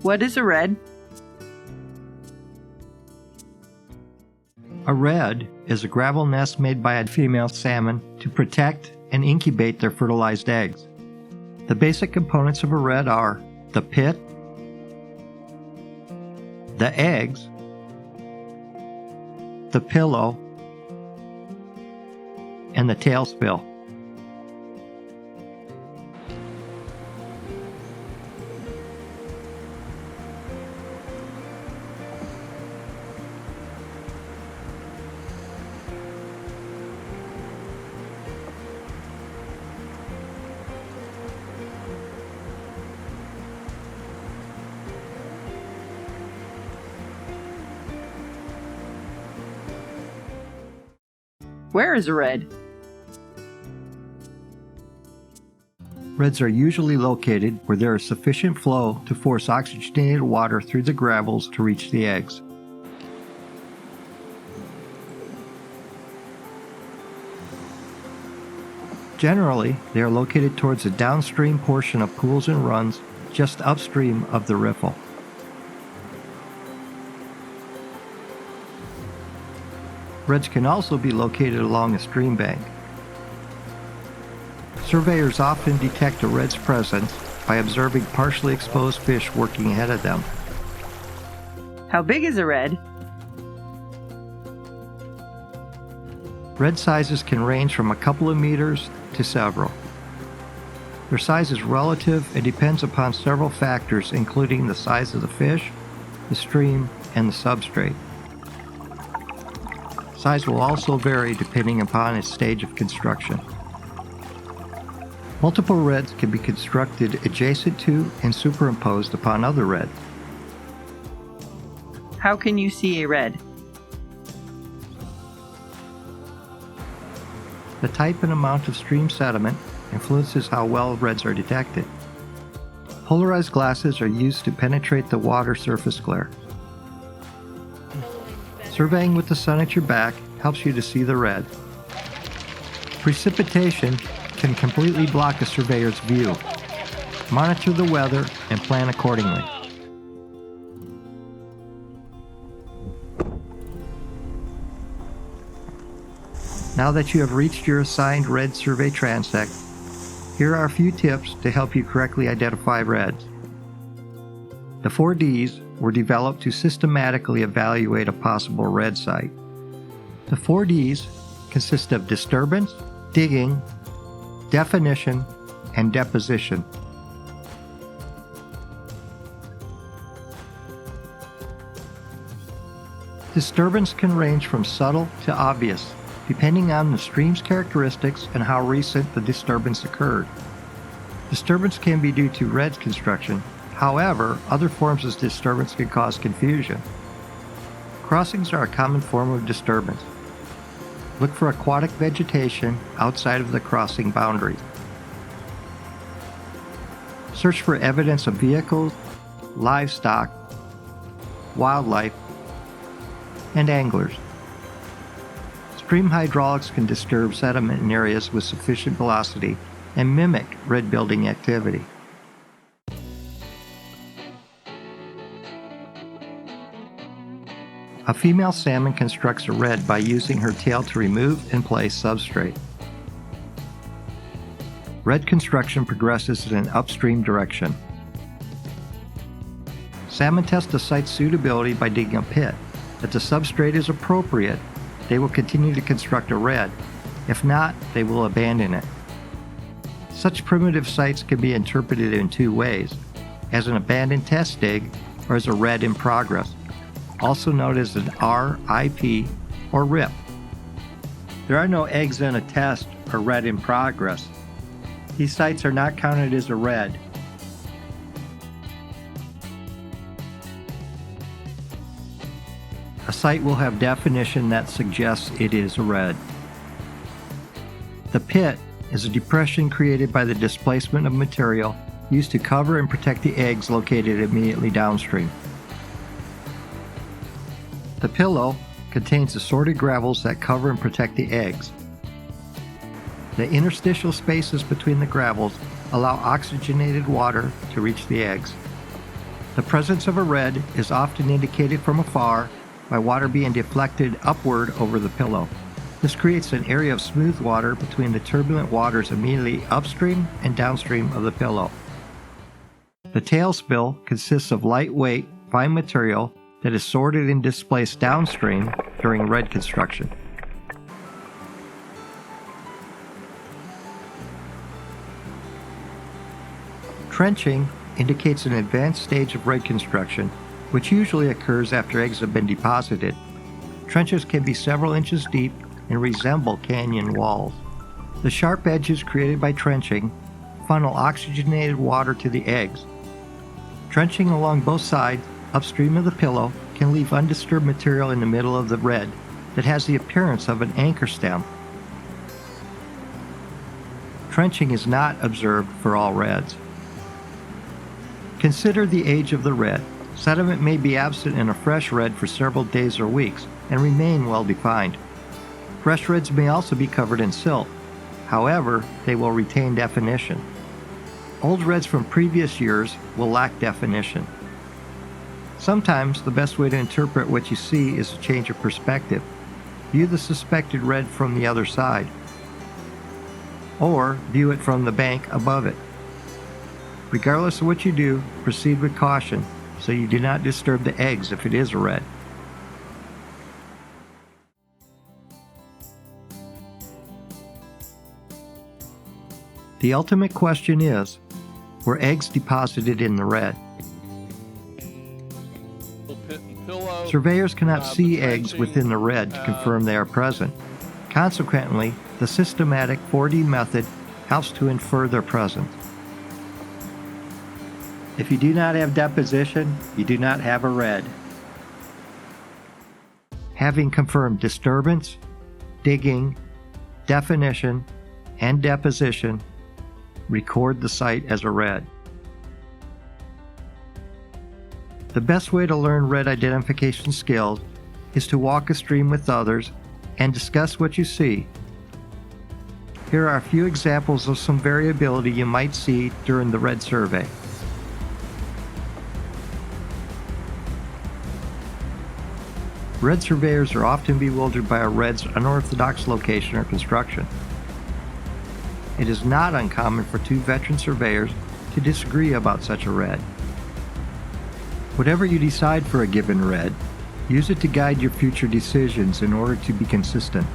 What is a red? A red is a gravel nest made by a female salmon to protect and incubate their fertilized eggs. The basic components of a red are the pit, the eggs, the pillow, and the tail spill. Where is a red? Reds are usually located where there is sufficient flow to force oxygenated water through the gravels to reach the eggs. Generally, they are located towards the downstream portion of pools and runs just upstream of the riffle. Reds can also be located along a stream bank. Surveyors often detect a red's presence by observing partially exposed fish working ahead of them. How big is a red? Red sizes can range from a couple of meters to several. Their size is relative and depends upon several factors, including the size of the fish, the stream, and the substrate. Size will also vary depending upon its stage of construction. Multiple reds can be constructed adjacent to and superimposed upon other reds. How can you see a red? The type and amount of stream sediment influences how well reds are detected. Polarized glasses are used to penetrate the water surface glare. Surveying with the sun at your back helps you to see the red. Precipitation can completely block a surveyor's view. Monitor the weather and plan accordingly. Now that you have reached your assigned red survey transect, here are a few tips to help you correctly identify reds. The 4 Ds were developed to systematically evaluate a possible red site. The 4 Ds consist of disturbance, digging, definition, and deposition. Disturbance can range from subtle to obvious, depending on the stream's characteristics and how recent the disturbance occurred. Disturbance can be due to red construction. However, other forms of disturbance can cause confusion. Crossings are a common form of disturbance. Look for aquatic vegetation outside of the crossing boundaries. Search for evidence of vehicles, livestock, wildlife, and anglers. Stream hydraulics can disturb sediment in areas with sufficient velocity and mimic red building activity. A female salmon constructs a red by using her tail to remove and place substrate. Red construction progresses in an upstream direction. Salmon test a site's suitability by digging a pit. If the substrate is appropriate, they will continue to construct a red. If not, they will abandon it. Such primitive sites can be interpreted in 2 ways, as an abandoned test dig or as a red in progress, also known as an RIP or RIP. There are no eggs in a test or red in progress. These sites are not counted as a red. A site will have definition that suggests it is a red. The pit is a depression created by the displacement of material used to cover and protect the eggs located immediately downstream. The pillow contains assorted gravels that cover and protect the eggs. The interstitial spaces between the gravels allow oxygenated water to reach the eggs. The presence of a red is often indicated from afar by water being deflected upward over the pillow. This creates an area of smooth water between the turbulent waters immediately upstream and downstream of the pillow. The tail spill consists of lightweight, fine material that is sorted and displaced downstream during red construction. Trenching indicates an advanced stage of red construction, which usually occurs after eggs have been deposited. Trenches can be several inches deep and resemble canyon walls. The sharp edges created by trenching funnel oxygenated water to the eggs. Trenching along both sides, upstream of the pillow, can leave undisturbed material in the middle of the red that has the appearance of an anchor stem. Trenching is not observed for all reds. Consider the age of the red. Sediment may be absent in a fresh red for several days or weeks and remain well defined. Fresh reds may also be covered in silt. However, they will retain definition. Old reds from previous years will lack definition. Sometimes the best way to interpret what you see is to change your perspective. View the suspected red from the other side, or view it from the bank above it. Regardless of what you do, proceed with caution so you do not disturb the eggs if it is a red. The ultimate question is, were eggs deposited in the red? Surveyors cannot see eggs within the red to confirm they are present. Consequently, the systematic 4D method helps to infer their presence. If you do not have deposition, you do not have a red. Having confirmed disturbance, digging, definition, and deposition, record the site as a red. The best way to learn red identification skills is to walk a stream with others and discuss what you see. Here are a few examples of some variability you might see during the red survey. Red surveyors are often bewildered by a red's unorthodox location or construction. It is not uncommon for two veteran surveyors to disagree about such a red. Whatever you decide for a given red, use it to guide your future decisions in order to be consistent.